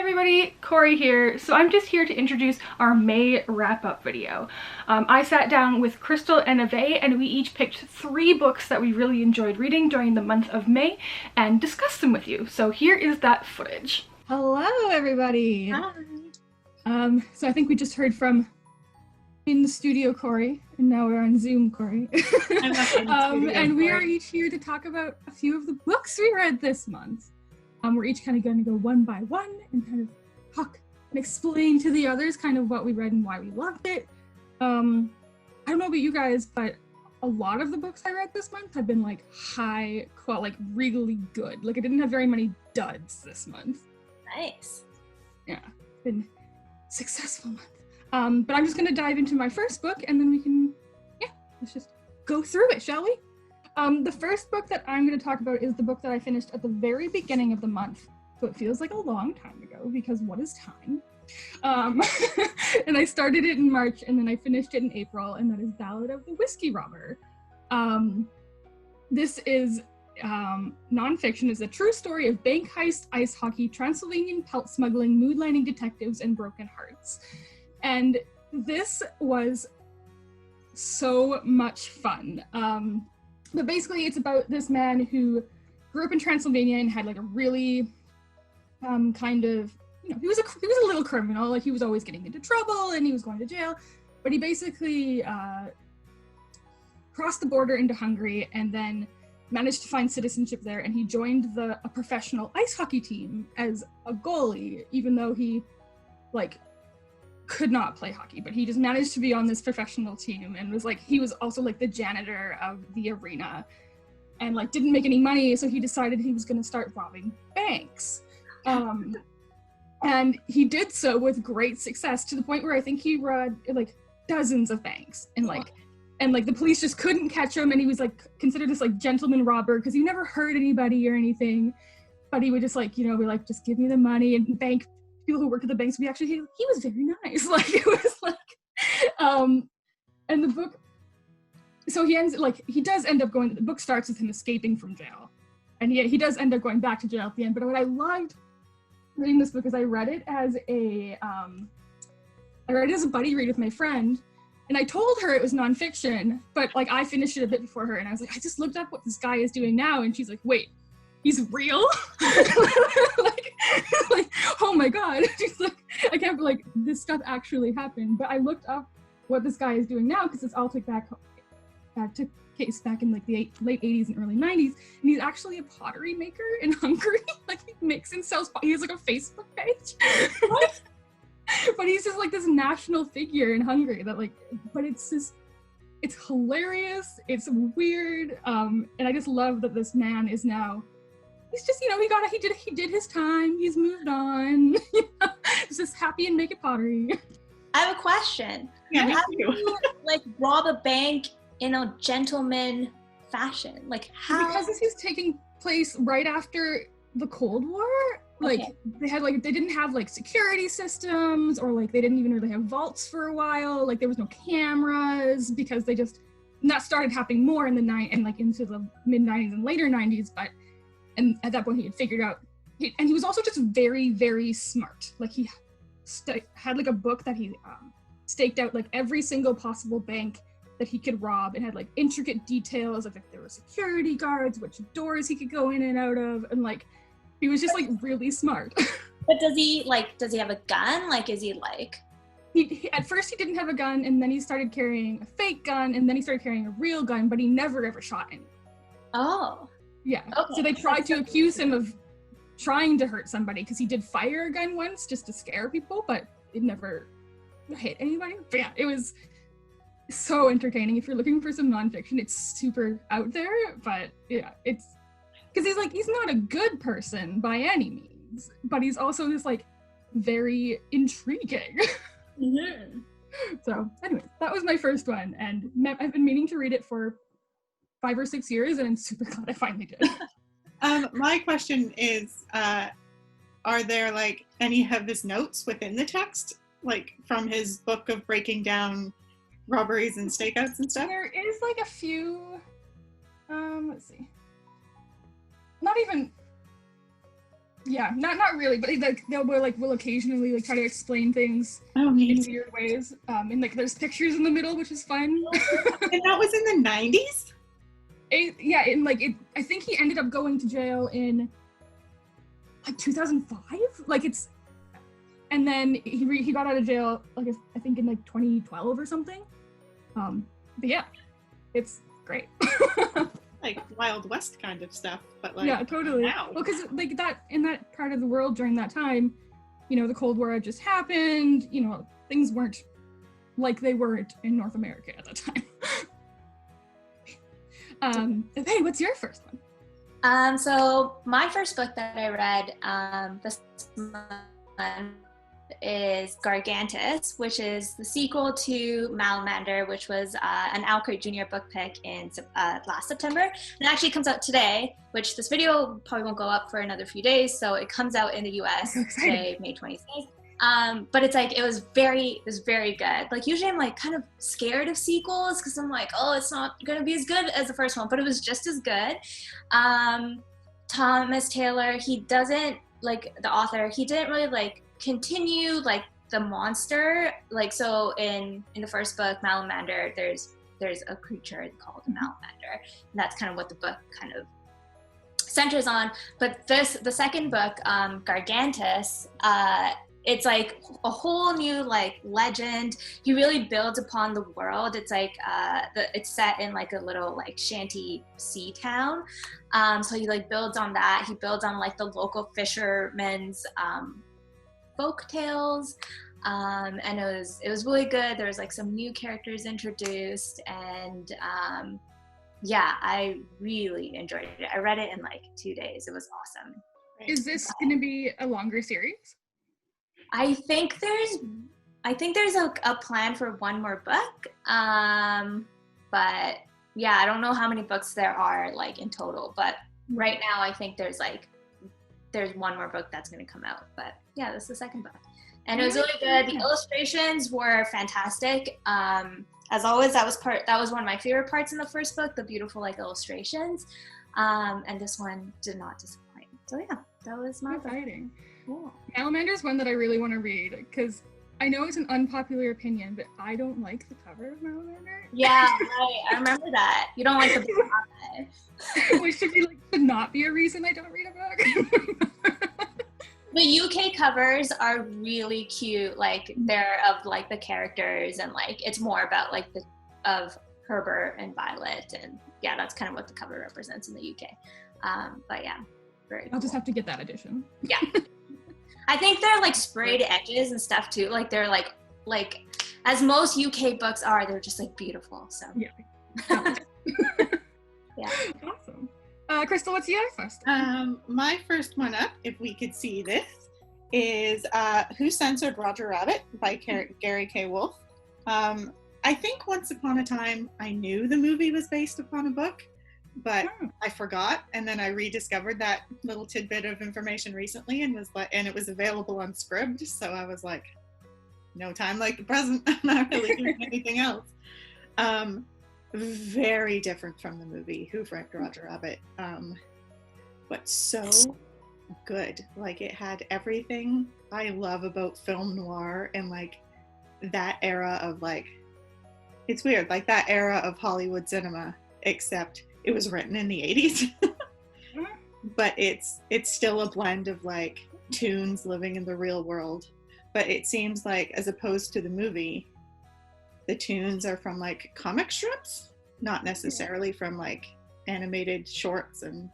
everybody, Corey here. So I'm just here to introduce our May wrap-up video. I sat down with Crystal and Ave and we each picked 3 books that we really enjoyed reading during the month of May and discussed them with you. So here is that footage. Hello everybody! Hi. So I think we just heard from in the studio Corey, and now we're on Zoom Corey. And we are each here to talk about a few of the books we read this month. We're each kind of going to go one by one and kind of talk and explain to the others kind of what we read and why we loved it. I don't know about you guys, but a lot of the books I read this month have been like high quality, like really good. Like I didn't have very many duds this month. Nice. Yeah, it's been a successful month. But I'm just going to dive into my first book and then we can, let's just go through it, shall we? The first book that I'm going to talk about is the book that I finished at the very beginning of the month. So it feels like a long time ago because what is time? And I started it in March and then I finished it in April, and that is Ballad of the Whiskey Robber. This is nonfiction. It's a true story of bank heist, ice hockey, Transylvanian pelt smuggling, mood-lighting detectives, and broken hearts. And this was so much fun. But basically it's about this man who grew up in Transylvania and had like a really kind of, he was a little criminal. Like he was always getting into trouble and he was going to jail, but he basically crossed the border into Hungary and then managed to find citizenship there, and he joined a professional ice hockey team as a goalie, even though he like could not play hockey, but he just managed to be on this professional team and was like, he was also like the janitor of the arena and like didn't make any money, so he decided he was going to start robbing banks. And he did so with great success, to the point where I think he robbed like dozens of banks, and the police just couldn't catch him, and he was like considered this like gentleman robber because he never hurt anybody or anything, but he would just like, be like, just give me the money, and bank people who work at the banks, he was very nice. Like it was like, and the book, so he does end up going, the book starts with him escaping from jail, and he does end up going back to jail at the end. But what I loved reading this book is I read it as a buddy read with my friend, and I told her it was nonfiction, but like I finished it a bit before her, and I was like, I just looked up what this guy is doing now, and she's like, wait, he's real? like, oh my god. She's like, I can't believe like this stuff actually happened. But I looked up what this guy is doing now because it's all took case back in like the late 80s and early 90s, and he's actually a pottery maker in Hungary. Like he makes and sells he has like a Facebook page. But he's just like this national figure in Hungary that like, but it's hilarious, it's weird, and I just love that this man is now, he's just, he did his time, he's moved on. He's just happy and making pottery. I have a question. Yeah, how do you like rob a bank in a gentleman fashion? Like how? Because this is taking place right after the Cold War. Like okay. They didn't have like security systems, or like they didn't even really have vaults for a while. Like there was no cameras because and that started happening more in the into the mid 90s and later 90s. And at that point he had figured out, and he was also just very, very smart. Like he had like a book that he staked out like every single possible bank that he could rob, and had like intricate details of if there were security guards, which doors he could go in and out of, and like he was just like really smart. But does he have a gun? Like is he like he at first he didn't have a gun, and then he started carrying a fake gun, and then he started carrying a real gun, but he never ever shot anyone. Oh. Yeah. Okay. So they tried to accuse him of trying to hurt somebody because he did fire a gun once just to scare people, but it never hit anybody. But yeah, it was so entertaining. If you're looking for some nonfiction, it's super out there, but yeah, it's because he's not a good person by any means, but he's also this like very intriguing. Mm-hmm. So anyway, that was my first one, and I've been meaning to read it for 5 or 6 years, and I'm super glad I finally did. My question is, are there like any of his notes within the text, like from his book of breaking down robberies and stakeouts and stuff? There is like a few, let's see. Not even, Yeah, not really, but like will occasionally like try to explain things Oh, in neat. weird ways. And like there's pictures in the middle, which is fun. And that was in the 90s? I think he ended up going to jail in like 2005. And then he got out of jail like I think in like 2012 or something. But yeah, it's great. Like Wild West kind of stuff, but like yeah, totally. now. Well, because like that in that part of the world during that time, you know, the Cold War had just happened. You know, things weren't like they weren't in North America at that time. Hey, what's your first one? So my first book that I read this month is Gargantis, which is the sequel to Malamander, which was an OwlCrate Junior book pick in last September. And it actually comes out today, which this video probably won't go up for another few days. So it comes out in the US today, May 26th. But it's like, it was very good. Like usually I'm like kind of scared of sequels because I'm like, oh, it's not gonna be as good as the first one, but it was just as good. Thomas Taylor, he doesn't, like the author, he didn't really like continue like the monster. Like so in the first book, Malamander, there's a creature called a Malamander. And that's kind of what the book kind of centers on. But the second book, Gargantis, it's like a whole new like legend. He really builds upon the world. It's like it's set in like a little like shanty sea town. So he like builds on that. He builds on like the local fishermen's folk tales. And it was really good. There was like some new characters introduced, and yeah, I really enjoyed it. I read it in like 2 days. It was awesome. Is this going to be a longer series? I think there's a plan for one more book. But yeah, I don't know how many books there are like in total, but right now I think there's one more book that's going to come out. But yeah, this is the second book. And it was really good. The illustrations were fantastic. As always, that was one of my favorite parts in the first book, the beautiful like illustrations. And this one did not disappoint. So yeah, that was my exciting. Cool. Malamander's one that I really want to read because I know it's an unpopular opinion, but I don't like the cover of Malamander. Yeah, right. I remember that. You don't like the book. Which should not be a reason I don't read a book. The UK covers are really cute. Like they're of like the characters, and like it's more about like of Herbert and Violet, and yeah, that's kind of what the cover represents in the UK. But yeah, very. I'll just have to get that edition. Yeah. I think they're like sprayed edges and stuff too. Like they're like as most UK books are, they're just like beautiful. So yeah. Yeah. Awesome. Crystal, what's your first? My first one up, if we could see this, is Who Censored Roger Rabbit by Gary K. Wolfe. I think once upon a time I knew the movie was based upon a book, but I forgot, and then I rediscovered that little tidbit of information recently, and it was available on Scribd, so I was like, no time like the present. I'm not really doing anything else. Very different from the movie Who Framed Roger Rabbit, but so good. Like it had everything I love about film noir and like that era of like, it's weird, like that era of Hollywood cinema, except it was written in the 80s. But it's still a blend of like toons living in the real world. But it seems like, as opposed to the movie, the toons are from like comic strips, not necessarily from like animated shorts and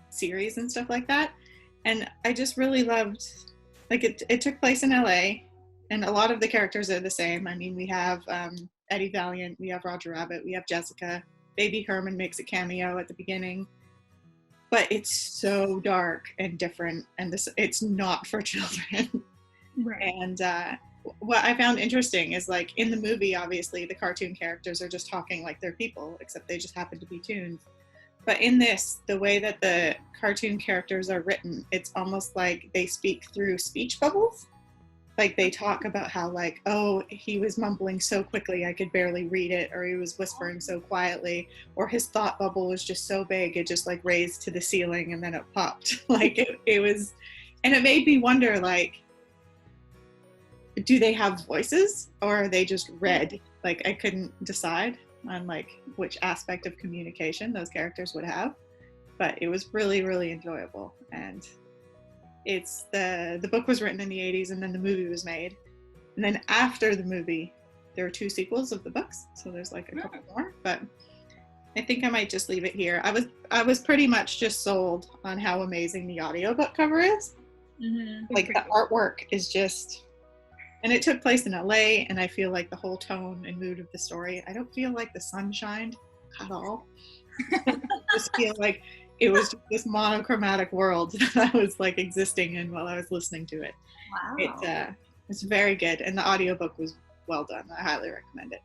series and stuff like that. And I just really loved, like it took place in LA, and a lot of the characters are the same. I mean, we have Eddie Valiant, we have Roger Rabbit, we have Jessica. Baby Herman makes a cameo at the beginning, but it's so dark and different, and it's not for children. Right. And what I found interesting is, like, in the movie, obviously the cartoon characters are just talking like they're people, except they just happen to be toons. But in this, the way that the cartoon characters are written, it's almost like they speak through speech bubbles. Like they talk about how like, oh, he was mumbling so quickly I could barely read it, or he was whispering so quietly, or his thought bubble was just so big it just like raised to the ceiling and then it popped. Like it was And it made me wonder, like, do they have voices or are they just read? Like, I couldn't decide on like which aspect of communication those characters would have, but it was really, really enjoyable. And it's the book was written in the 80s and then the movie was made. And then after the movie, there are 2 sequels of the books. So there's like a couple more, but I think I might just leave it here. I was pretty much just sold on how amazing the audiobook cover is. Mm-hmm. Like the artwork is just, and it took place in LA, and I feel like the whole tone and mood of the story, I don't feel like the sun shined at all. I just feel like it was just this monochromatic world that I was like existing in while I was listening to it. Wow. It's very good, and the audiobook was well done. I highly recommend it.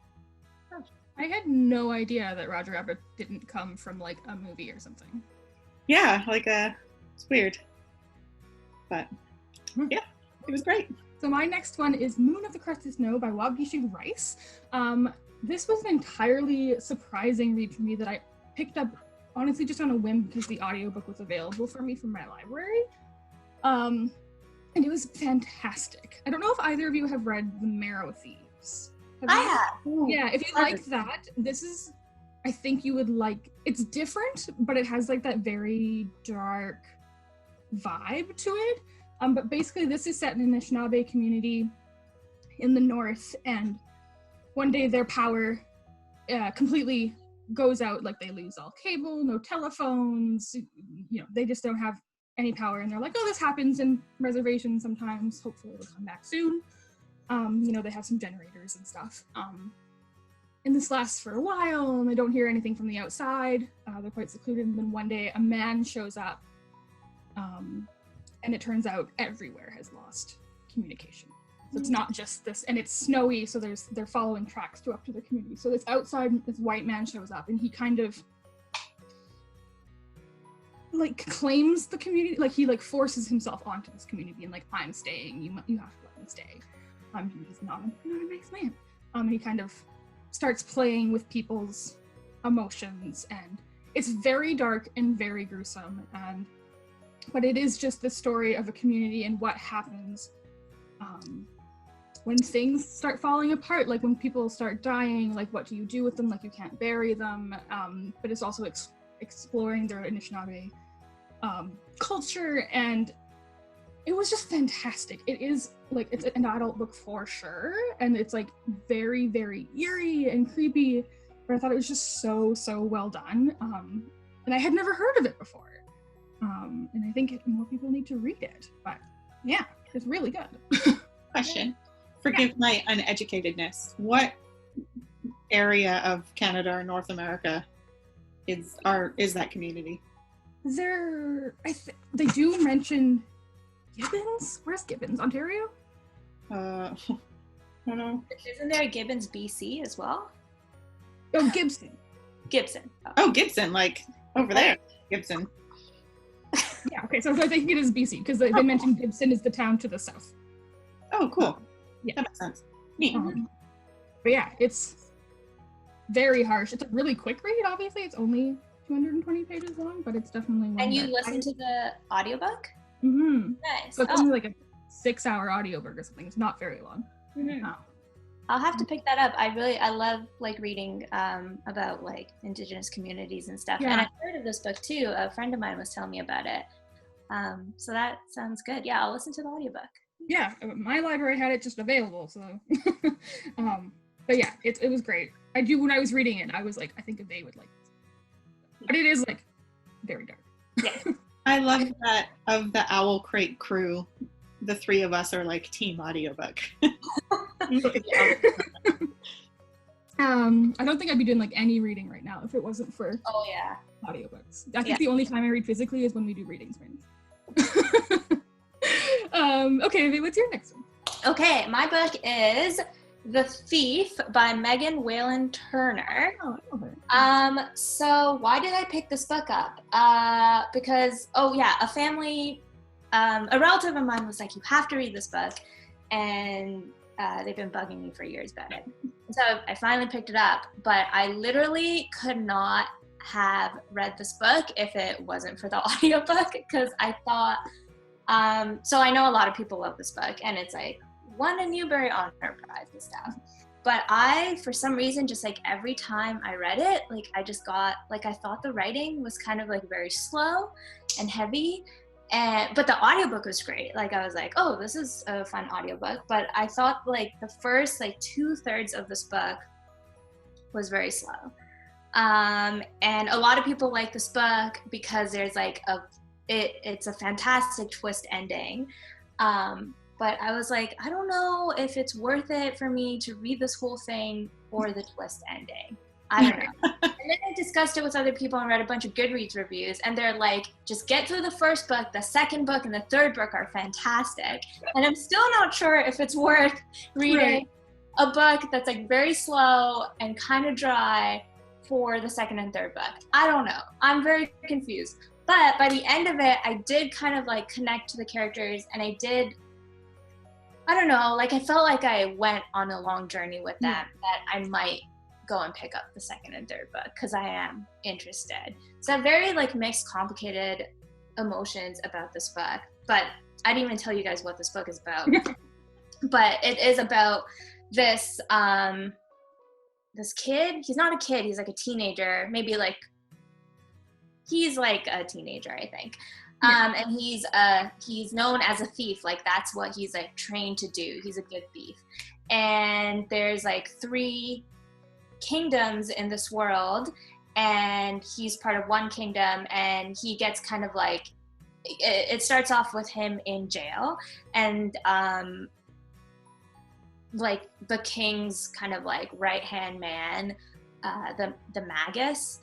I had no idea that Roger Rabbit didn't come from like a movie or something. Yeah, like it's weird. But yeah, it was great. So my next one is Moon of the Crusted Snow by Waubgeshig Rice. This was an entirely surprising read for me that I picked up honestly just on a whim because the audiobook was available for me from my library. And it was fantastic. I don't know if either of you have read The Marrow Thieves. I have. Yeah, if you like that, this is, I think you would like, it's different, but it has like that very dark vibe to it. But basically this is set in an Anishinaabe community in the north, and one day their power completely goes out, like they lose all cable, no telephones, you know, they just don't have any power, and they're like, oh, this happens in reservations sometimes, hopefully it'll come back soon. You know, they have some generators and stuff. And this lasts for a while, and they don't hear anything from the outside. They're quite secluded, and then one day a man shows up, and it turns out everywhere has lost communication. So it's not just this, and it's snowy, so they're following tracks to up to the community. So this outside, this white man shows up, and he kind of like claims the community, like he like forces himself onto this community, and like, I'm staying, you have to let me stay. He's not a nice man. He kind of starts playing with people's emotions, and it's very dark and very gruesome, but it is just the story of a community and what happens when things start falling apart, like when people start dying, like what do you do with them, like you can't bury them, but it's also exploring their Anishinaabe culture, and it was just fantastic. It is like, it's an adult book for sure, and it's like very, very eerie and creepy, but I thought it was just so well done, and I had never heard of it before, and I think more people need to read it. But yeah, it's really good. Question. Forgive my uneducatedness. What area of Canada or North America is that community? They do mention Gibbons? Where's Gibbons? Ontario? I don't know. Isn't there a Gibbons, BC as well? Oh, Gibson. Gibson. Oh, Gibson, like over there. Gibson. Yeah, okay, so I think it is BC, because they mentioned Gibson is the town to the south. Oh, cool. Yeah. That makes sense. Neat. But yeah, it's very harsh. It's a really quick read, obviously. It's only 220 pages long, but it's definitely one. And you listen to the audiobook? Mm-hmm. Nice. So it's only like a 6-hour audiobook or something. It's not very long. Mm-hmm. I'll have to pick that up. I love like reading about like Indigenous communities and stuff. Yeah. And I've heard of this book too. A friend of mine was telling me about it. So that sounds good. Yeah, I'll listen to the audiobook. Yeah, my library had it just available, so. But yeah, it was great. When I was reading it, I was like, I think they would like this. But it is like very dark. Yeah. I love that of the OwlCrate crew, the 3 of us are like team audiobook. I don't think I'd be doing like any reading right now if it wasn't for audiobooks. I think the only time I read physically is when we do readings. Okay, what's your next one? Okay, my book is The Thief by Megan Whalen Turner. Oh, I love it. So why did I pick this book up? Because, a family, a relative of mine was like, you have to read this book. And they've been bugging me for years about it. So I finally picked it up, but I literally could not have read this book if it wasn't for the audiobook, because I thought So I know a lot of people love this book, and it's like won a Newbery Honor Prize and stuff. But I, for some reason, just like every time I read it, like I just got, like I thought the writing was kind of like very slow and heavy. But the audiobook was great. Like I was like, oh, this is a fun audiobook. But I thought like the first like 2/3 of this book was very slow. And a lot of people like this book because there's like it's a fantastic twist ending. But I was like, I don't know if it's worth it for me to read this whole thing for the twist ending. I don't know. And then I discussed it with other people and read a bunch of Goodreads reviews, and they're like, just get through the first book, the second book, and the third book are fantastic. And I'm still not sure if it's worth reading a book that's like very slow and kind of dry for the second and third book. I don't know. I'm very confused. But by the end of it, I did kind of like connect to the characters, and I don't know, like I felt like I went on a long journey with them that I might go and pick up the second and third book because I am interested. So I have very like mixed, complicated emotions about this book, but I didn't even tell you guys what this book is about. But it is about this this kid. He's not a kid, he's like a teenager, maybe like he's like a teenager, I think. And he's known as a thief. Like that's what he's like trained to do. He's a good thief. And there's like 3 kingdoms in this world, and he's part of one kingdom, and he gets kind of like, it starts off with him in jail, and like the king's kind of like right-hand man, the magus,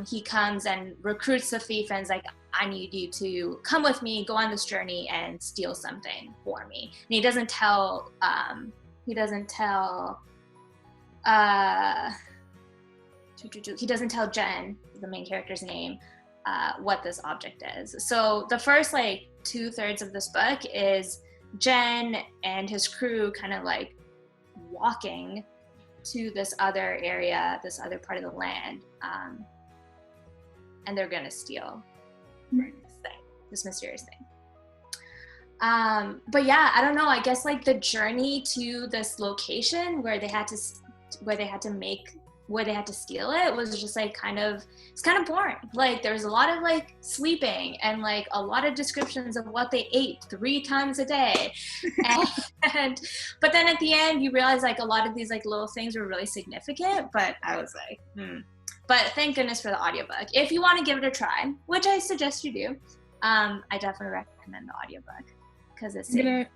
he comes and recruits the thief and is like, I need you to come with me, go on this journey and steal something for me. And he doesn't tell Jen, the main character's name, what this object is. So the first like 2/3 of this book is Jen and his crew kind of like walking to this other area, this other part of the land, and they're gonna steal this mysterious thing. But yeah, I don't know, I guess like the journey to this location where they had to steal it was just like it's kind of boring. Like there was a lot of like sleeping and like a lot of descriptions of what they ate 3 times a day. But then at the end you realize like a lot of these like little things were really significant, but I was like, But thank goodness for the audiobook. If you want to give it a try, which I suggest you do, I definitely recommend the audiobook because it's I'm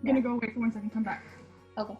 gonna go away for 1 second, come back. Okay.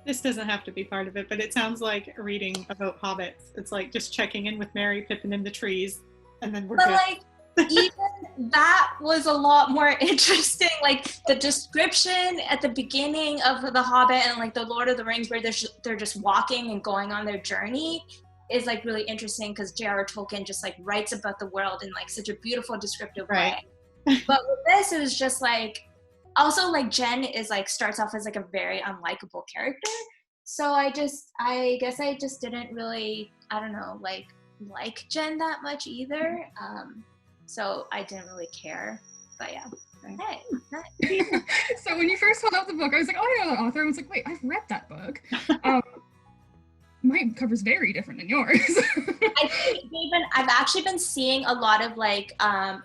This doesn't have to be part of it, but it sounds like a reading about hobbits. It's like just checking in with Merry, Pippin in the trees, and then we're good. Like, even that was a lot more interesting. Like the description at the beginning of The Hobbit and like the Lord of the Rings, where they're just walking and going on their journey, is like really interesting because J.R.R. Tolkien just like writes about the world in like such a beautiful, descriptive way. But with this, it was just like, also like Jen is like starts off as like a very unlikable character. So I guess I just didn't really, I don't know, like Jen that much either. So I didn't really care. But yeah. Hey. So when you first held out the book, I was like, oh, I know that author. I was like, wait, I've read that book. My cover's very different than yours. I've actually been seeing a lot of like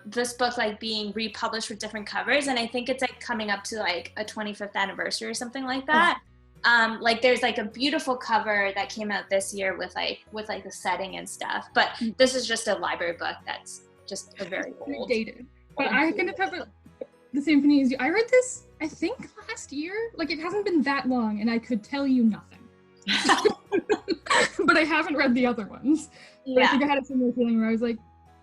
this book like being republished with different covers, and I think it's like coming up to like a 25th anniversary or something like that. Like there's like a beautiful cover that came out this year with like the setting and stuff, but this is just a library book that's just a very old, dated. But I kind of have the same feeling as you. I read this, I think, last year. Like it hasn't been that long, and I could tell you nothing. But I haven't read the other ones. But I think I had a similar feeling where I was like,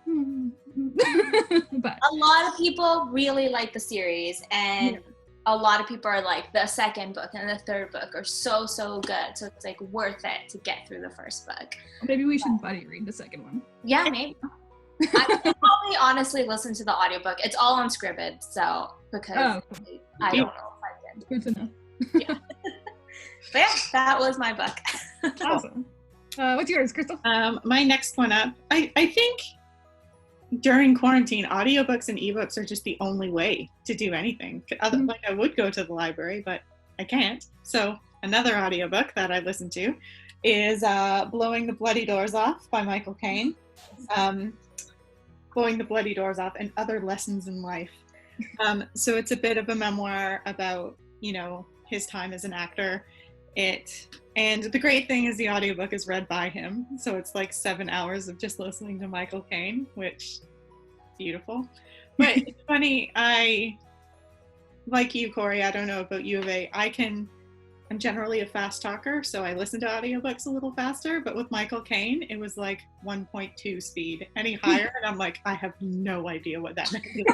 But a lot of people really like the series, and a lot of people are like, the second book and the third book are so good, so it's like worth it to get through the first book. Maybe we should buddy read the second one. Yeah, maybe. I could probably honestly listen to the audiobook. It's all on Scribd, so because I don't know if I did. Good to know. Yeah. But yeah, that was my book. Awesome. What's yours, Crystal? My next one up, I think during quarantine, audiobooks and ebooks are just the only way to do anything. Like I would go to the library, but I can't. So another audiobook that I listened to is Blowing the Bloody Doors Off by Michael Caine. Blowing the Bloody Doors Off and Other Lessons in Life. So it's a bit of a memoir about, you know, his time as an actor. And the great thing is the audiobook is read by him. So it's like 7 hours of just listening to Michael Caine, which beautiful. But it's funny, I, like you, Corey, I don't know about U of A, I'm generally a fast talker, so I listen to audiobooks a little faster, but with Michael Caine, it was like 1.2 speed. Any higher, and I'm like, I have no idea what that means.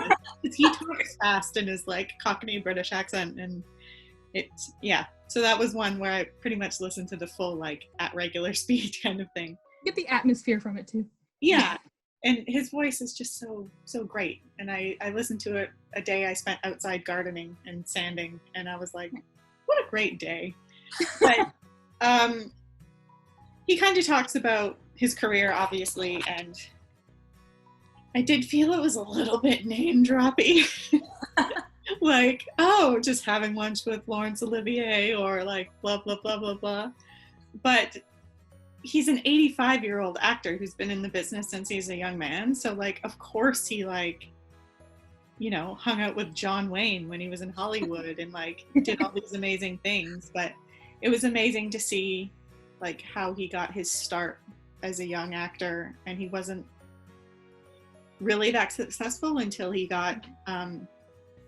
Because he talks fast in his like Cockney British accent, and it's, yeah. So that was one where I pretty much listened to the full, like, at regular speed kind of thing. Get the atmosphere from it, too. Yeah, and his voice is just so great. And I listened to it a day I spent outside gardening and sanding, and I was like, what a great day. But he kind of talks about his career, obviously, and I did feel it was a little bit name droppy. Like, oh, just having lunch with Laurence Olivier, or like blah blah blah blah blah. But he's an 85-year-old actor who's been in the business since he's a young man, so like of course he, like, you know, hung out with John Wayne when he was in Hollywood and like did all these amazing things. But it was amazing to see like how he got his start as a young actor, and he wasn't really that successful until he got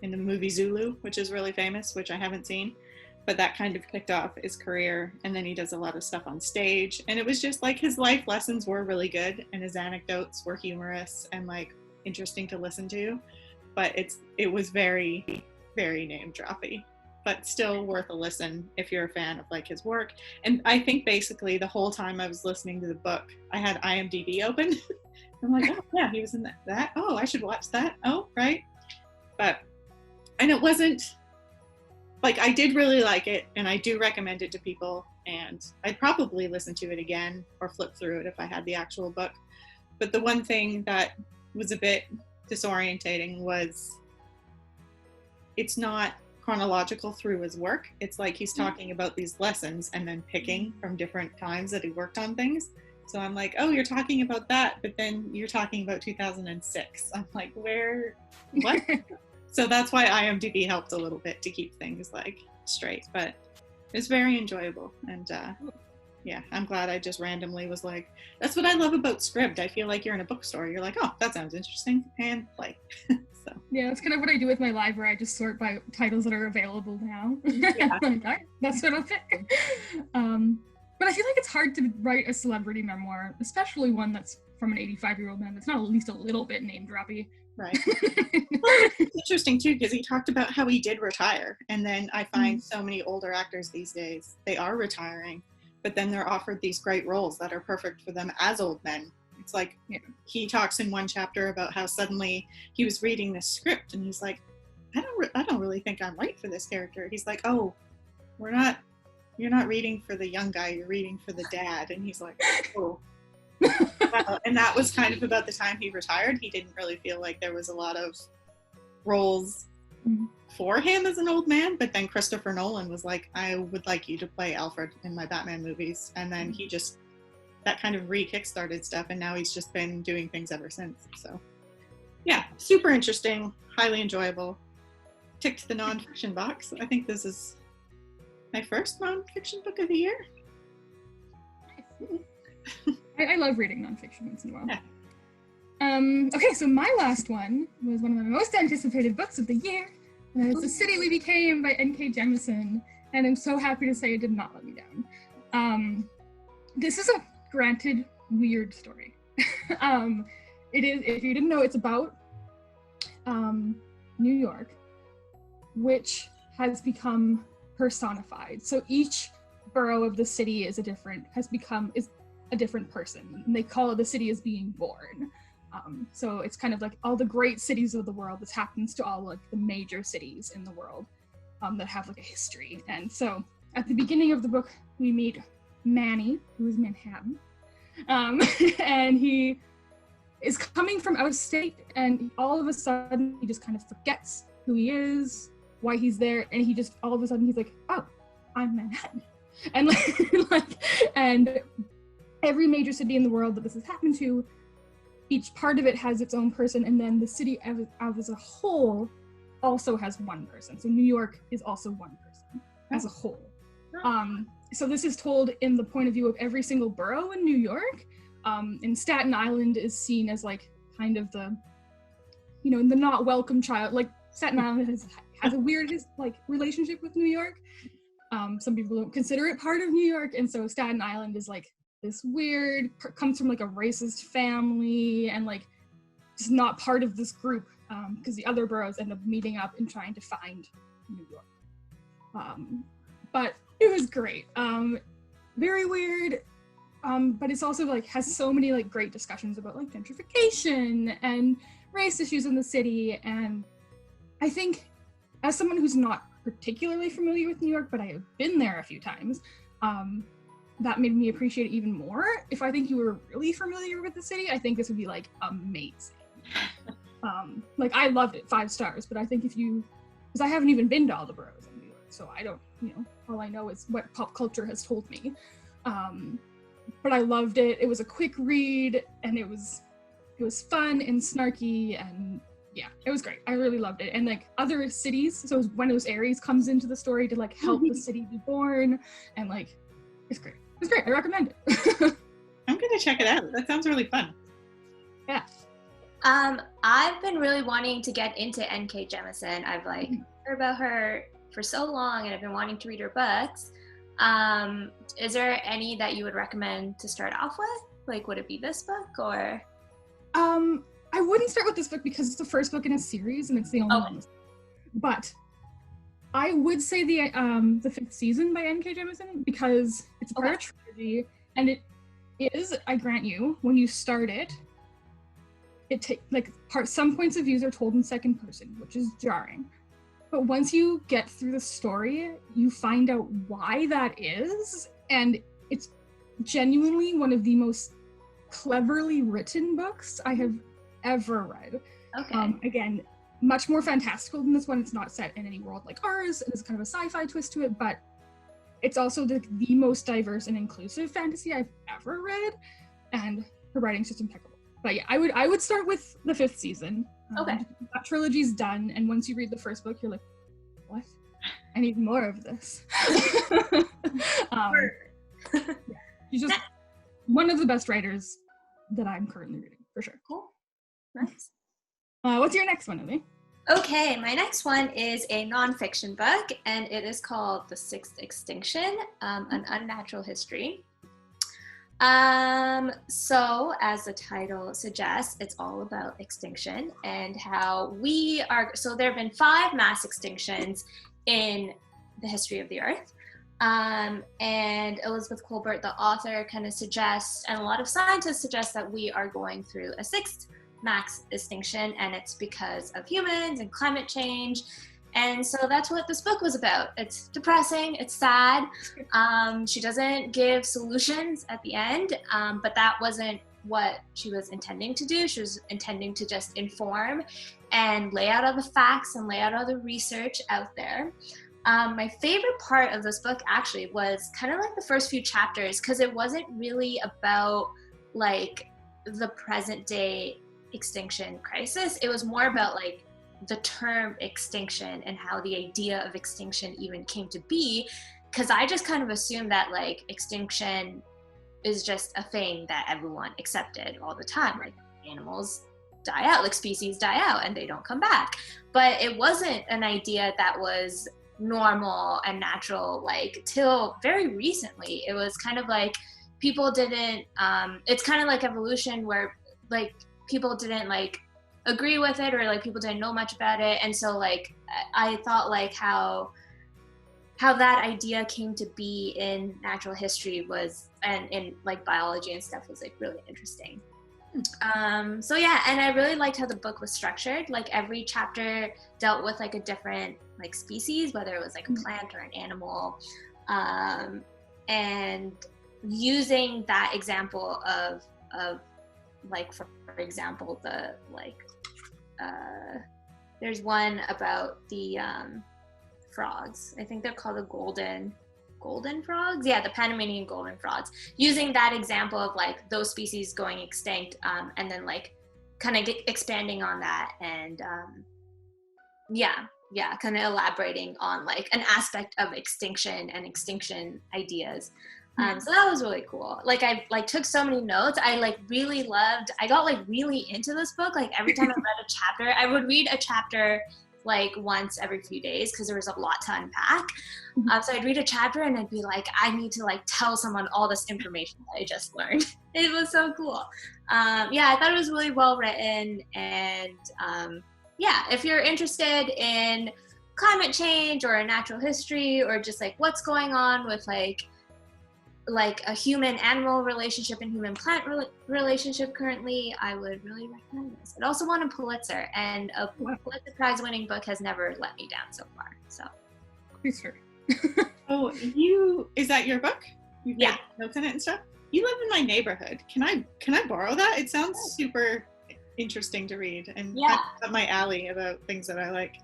in the movie Zulu, which is really famous, which I haven't seen, but that kind of kicked off his career. And then he does a lot of stuff on stage, and it was just like his life lessons were really good, and his anecdotes were humorous and like interesting to listen to. But it was very, very name droppy, but still worth a listen if you're a fan of like his work. And I think basically the whole time I was listening to the book, I had IMDb open. I'm like, oh yeah, he was in that. Oh, I should watch that. Oh, right. And it wasn't, like, I did really like it, and I do recommend it to people, and I'd probably listen to it again or flip through it if I had the actual book. But the one thing that was a bit disorientating was it's not chronological through his work. It's like he's talking about these lessons and then picking from different times that he worked on things. So I'm like, oh, you're talking about that, but then you're talking about 2006. I'm like, where, what? So that's why IMDb helped a little bit to keep things like straight, but it was very enjoyable. And yeah, I'm glad I just randomly was like, that's what I love about Scribd. I feel like you're in a bookstore. You're like, oh, that sounds interesting, and play. So yeah, that's kind of what I do with my library. I just sort by titles that are available now. Yeah. Like, all right, that's what I'll pick. But I feel like it's hard to write a celebrity memoir, especially one that's from an 85-year-old man that's not at least a little bit name droppy. Right. Well, it's interesting too, because he talked about how he did retire, and then I find so many older actors these days, they are retiring, but then they're offered these great roles that are perfect for them as old men. It's like, you know, he talks in one chapter about how suddenly he was reading this script and he's like, I don't really think I'm right for this character. He's like, oh, you're not reading for the young guy, you're reading for the dad. And he's like, oh. And that was kind of about the time he retired. He didn't really feel like there was a lot of roles for him as an old man, but then Christopher Nolan was like, I would like you to play Alfred in my Batman movies. And then he just, that kind of re-kickstarted stuff, and now he's just been doing things ever since. So yeah, super interesting, highly enjoyable. Ticked the nonfiction box. I think this is my first nonfiction book of the year. I love reading nonfiction once in a while. Yeah. Okay, so my last one was one of my most anticipated books of the year. It's The City We Became by N.K. Jemisin, and I'm so happy to say it did not let me down. This is a granted weird story. It is, if you didn't know, it's about New York, which has become personified. So each borough of the city is a different person, and they call it the city as being born. So it's kind of like all the great cities of the world. This happens to all like the major cities in the world that have like a history. And so at the beginning of the book, we meet Manny, who is Manhattan. And he is coming from out of state, and all of a sudden he just kind of forgets who he is, why he's there, and he just all of a sudden he's like, oh, I'm Manhattan. And and every major city in the world that this has happened to, each part of it has its own person, and then the city as a whole also has one person. So New York is also one person as a whole. So this is told in the point of view of every single borough in New York. And Staten Island is seen as like kind of the, the not welcome child. Like Staten Island has a weird relationship with New York. Some people don't consider it part of New York, and so Staten Island is like this weird, comes from like a racist family, and like just not part of this group, because the other boroughs end up meeting up and trying to find New York. But it was great. Very weird, but it's also like has so many like great discussions about like gentrification and race issues in the city. And I think as someone who's not particularly familiar with New York, but I have been there a few times, that made me appreciate it even more. If I think you were really familiar with the city, I think this would be like amazing. Like I loved it, 5 stars, but I think because I haven't even been to all the boroughs in New York, so I don't, all I know is what pop culture has told me. But I loved it. It was a quick read, and it was fun and snarky, and yeah, it was great. I really loved it. And like other cities, so Buenos Aires comes into the story to like help the city be born, and like it's great. It's great. I recommend it. I'm gonna check it out. That sounds really fun. Yeah. I've been really wanting to get into N.K. Jemisin. I've like heard about her for so long, and I've been wanting to read her books. Is there any that you would recommend to start off with? Like, would it be this book or? I wouldn't start with this book because it's the first book in a series, and it's the only one. But I would say the 5th season by N.K. Jemisin, because it's a part of a trilogy, and it is, I grant you, when you start it, some points of views are told in second person, which is jarring. But once you get through the story, you find out why that is, and it's genuinely one of the most cleverly written books I have ever read. Okay. Again, much more fantastical than this one. It's not set in any world like ours. There's kind of a sci-fi twist to it, but it's also the most diverse and inclusive fantasy I've ever read, and her writing's just impeccable. But yeah, I would start with the 5th season. Okay. That trilogy's done, and once you read the first book, you're like, what? I need more of this. She's just one of the best writers that I'm currently reading, for sure. Cool. Nice. What's your next one, Emily? Okay, my next one is a nonfiction book, and it is called The Sixth Extinction, an Unnatural History. So as the title suggests, it's all about extinction and how so there have been 5 mass extinctions in the history of the earth. And Elizabeth Kolbert, the author, kind of suggests, and a lot of scientists suggest, that we are going through a 6th mass extinction, and it's because of humans and climate change. And so that's what this book was about. It's depressing, it's sad. She doesn't give solutions at the end, but that wasn't what she was intending to do. She was intending to just inform and lay out all the facts and lay out all the research out there. My favorite part of this book actually was kind of like the first few chapters, because it wasn't really about like the present day extinction crisis. It was more about like the term extinction and how the idea of extinction even came to be, because I just kind of assumed that like extinction is just a thing that everyone accepted all the time, like animals die out, like species die out and they don't come back. But it wasn't an idea that was normal and natural like till very recently. It was kind of like people didn't it's kind of like evolution, where like people didn't like agree with it, or like people didn't know much about it. And so like I thought like how that idea came to be in natural history was, and in like biology and stuff, was like really interesting. So yeah, and I really liked how the book was structured. Like every chapter dealt with like a different like species, whether it was like a plant or an animal. And using that example of like, for example, the like there's one about the frogs. I think they're called the golden frogs. Yeah, the Panamanian golden frogs. Using that example of like those species going extinct, and then like kind of expanding on that, and kind of elaborating on like an aspect of extinction and extinction ideas. So that was really cool. Like I like took so many notes. I like really loved, I got like really into this book. Like every time I read a chapter, I would read a chapter like once every few days because there was a lot to unpack. So I'd read a chapter and I'd be like, I need to like tell someone all this information that I just learned. It was so cool. I thought it was really well written. And if you're interested in climate change or natural history or just like what's going on with like a human-animal relationship and human-plant relationship currently, I would really recommend this. It also won a Pulitzer, and a Pulitzer Prize-winning book has never let me down so far. So, Research. Oh, is that your book? You've got notes in it and stuff? You live in my neighborhood. Can I borrow that? It sounds super interesting to read, and up my alley about things that I like.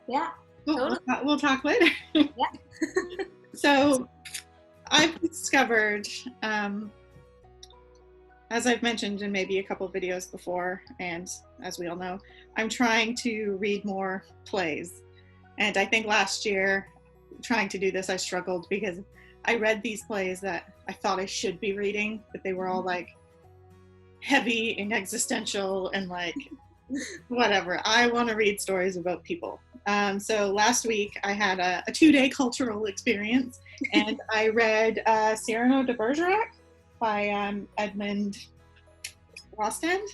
Yeah. Cool. We'll talk later. Yeah. So, I've discovered, as I've mentioned in maybe a couple of videos before, and as we all know, I'm trying to read more plays. And I think last year, trying to do this, I struggled because I read these plays that I thought I should be reading, but they were all like heavy and existential and like whatever. I want to read stories about people. So last week I had a 2-day cultural experience, and I read Cyrano de Bergerac by Edmond Rostand,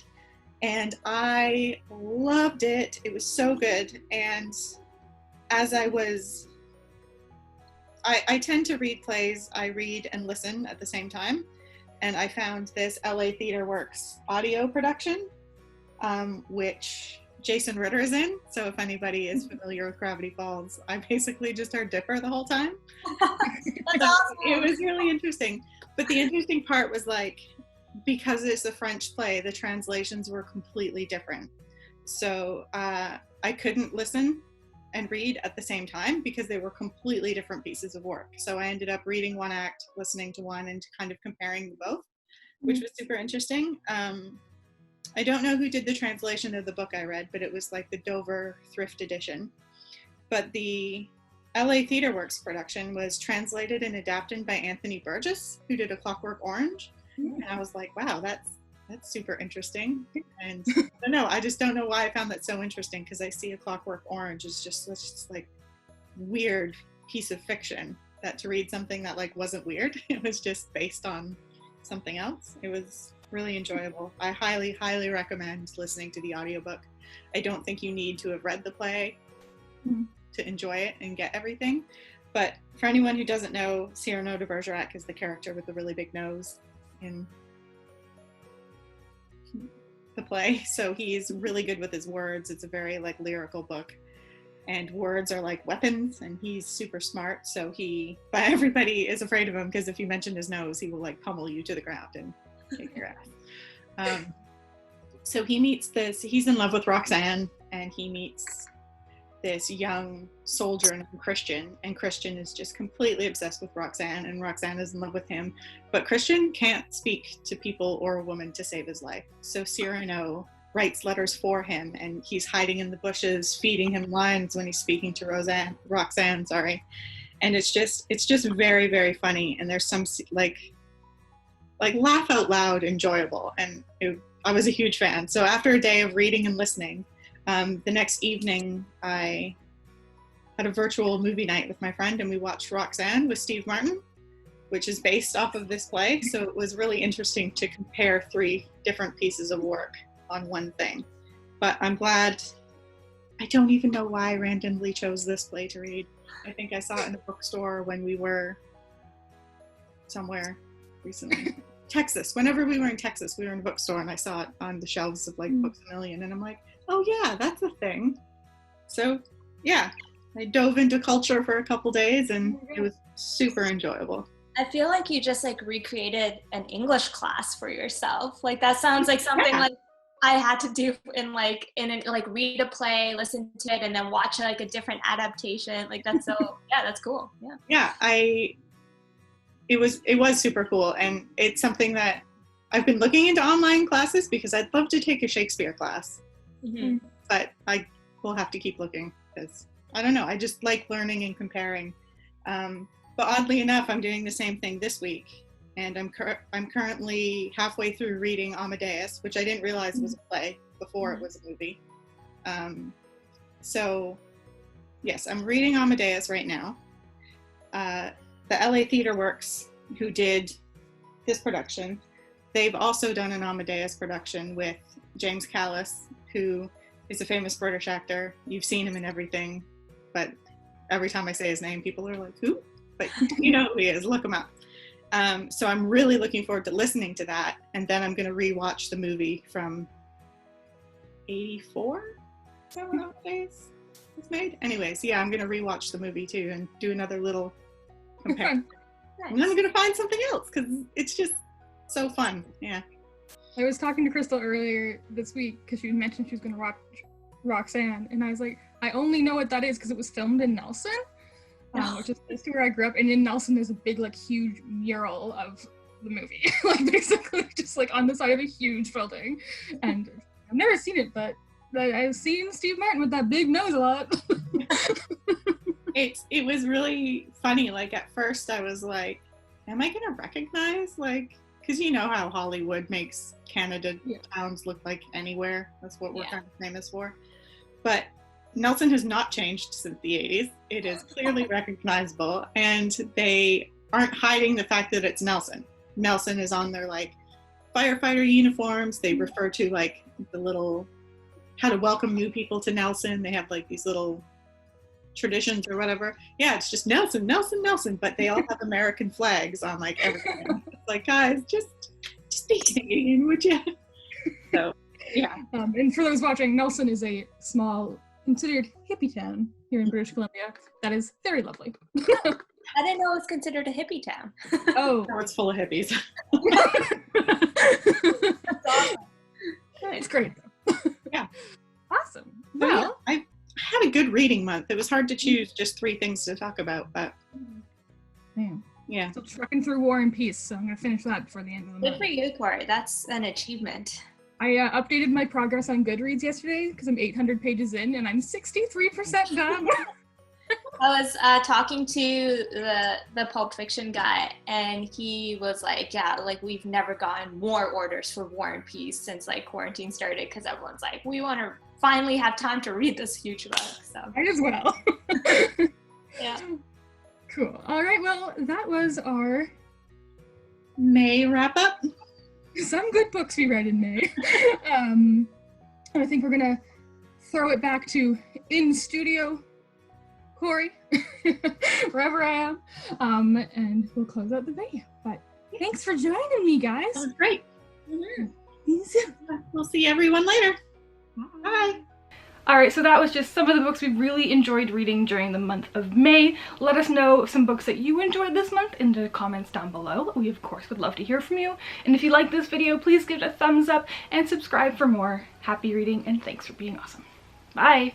and I loved it. It was so good. And as I tend to read plays, I read and listen at the same time, and I found this LA Theater Works audio production, which Jason Ritter is in. So if anybody is familiar with Gravity Falls, I basically just heard Dipper the whole time. That's awesome. It was really interesting. But the interesting part was like, because it's a French play, the translations were completely different. So I couldn't listen and read at the same time because they were completely different pieces of work. So I ended up reading one act, listening to one, and kind of comparing both, which was super interesting. I don't know who did the translation of the book I read, but it was like the Dover Thrift Edition. But the LA Theater Works production was translated and adapted by Anthony Burgess, who did A Clockwork Orange. And I was like, wow, that's super interesting. And I don't know, I just don't know why I found that so interesting, because I see A Clockwork Orange as just like weird piece of fiction, that to read something that like wasn't weird, it was just based on something else. It was really enjoyable. I highly, highly recommend listening to the audiobook. I don't think you need to have read the play to enjoy it and get everything. But for anyone who doesn't know, Cyrano de Bergerac is the character with the really big nose in the play. So he's really good with his words. It's a very like lyrical book, and words are like weapons, and he's super smart. So but everybody is afraid of him because if you mention his nose, he will like pummel you to the ground and kick your ass. So he's in love with Roxanne, and he meets this young soldier named Christian, and Christian is just completely obsessed with Roxanne, and Roxanne is in love with him, but Christian can't speak to people or a woman to save his life. So Cyrano writes letters for him, and he's hiding in the bushes, feeding him lines when he's speaking to Roxanne, and it's just very, very funny, and there's some like laugh out loud enjoyable, and I was a huge fan. So after a day of reading and listening, the next evening I had a virtual movie night with my friend, and we watched Roxanne with Steve Martin, which is based off of this play. So it was really interesting to compare 3 different pieces of work on one thing. But I'm glad. I don't even know why I randomly chose this play to read. I think I saw it in a bookstore when we were somewhere recently. Texas. Whenever we were in Texas, we were in a bookstore, and I saw it on the shelves of like Books A Million, and I'm like, oh yeah, that's a thing. So yeah, I dove into culture for a couple days, and it was super enjoyable. I feel like you just like recreated an English class for yourself. Like that sounds like something like I had to do like read a play, listen to it, and then watch like a different adaptation. Like that's that's cool. Yeah. Yeah, it was super cool, and it's something that I've been looking into online classes because I'd love to take a Shakespeare class, but I will have to keep looking because I don't know. I just like learning and comparing. But oddly enough, I'm doing the same thing this week, and I'm currently halfway through reading Amadeus, which I didn't realize was a play before it was a movie. So, yes, I'm reading Amadeus right now. The LA Theatre Works, who did this production, they've also done an Amadeus production with James Callis, who is a famous British actor. You've seen him in everything, but every time I say his name, people are like, who? But you know who he is, look him up. So I'm really looking forward to listening to that, and then I'm going to rewatch the movie from 84? Is that when Amadeus was made? Anyways, yeah, I'm going to rewatch the movie too and do another little comparison. Nice. And then I'm going to find something else because it's just so fun. Yeah. I was talking to Crystal earlier this week because she mentioned she was going to watch Roxanne, and I was like, I only know what that is because it was filmed in Nelson. Which is close to where I grew up, and in Nelson there's a big like huge mural of the movie, like basically just like on the side of a huge building. And I've never seen it, but I've seen Steve Martin with that big nose a lot. It was really funny. Like at first I was like, am I gonna recognize, like, because you know how Hollywood makes Canada towns look like anywhere. That's what we're kind of famous for. But Nelson has not changed since the 80s. It is clearly recognizable, and they aren't hiding the fact that it's Nelson. Nelson is on their like firefighter uniforms. They refer to like the little how to welcome new people to Nelson. They have like these little traditions or whatever. Yeah, it's just Nelson, Nelson, Nelson, but they all have American flags on like everything. It's like, guys, just be Canadian, would you? So yeah. And for those watching, Nelson is a small, considered hippie town here in British Columbia. That is very lovely. I didn't know it was considered a hippie town. Oh. No, it's full of hippies. That's awesome. It's great though. Yeah. Awesome. Well, Well, I had a good reading month. It was hard to choose just 3 things to talk about, but man. yeah. Still trucking through War and Peace, so I'm going to finish that before the end of the Good month. for you, Corey. That's an achievement. I updated my progress on Goodreads yesterday because I'm 800 pages in and I'm 63% done. I was talking to the Pulp Fiction guy, and he was like, yeah, like we've never gotten more orders for War and Peace since like quarantine started, because everyone's like, we want to finally have time to read this huge book. So Might as well. yeah. Cool. All right, well, that was our May wrap up. some good books we read in May. And I think we're going to throw it back to in studio Corey, wherever I am, and we'll close out the video. But thanks for joining me, guys. That was great. Mm-hmm. See you soon. We'll see everyone later. Bye. Alright, so that was just some of the books we really enjoyed reading during the month of May. Let us know some books that you enjoyed this month in the comments down below. We of course would love to hear from you. And if you like this video, please give it a thumbs up and subscribe for more. Happy reading, and thanks for being awesome. Bye!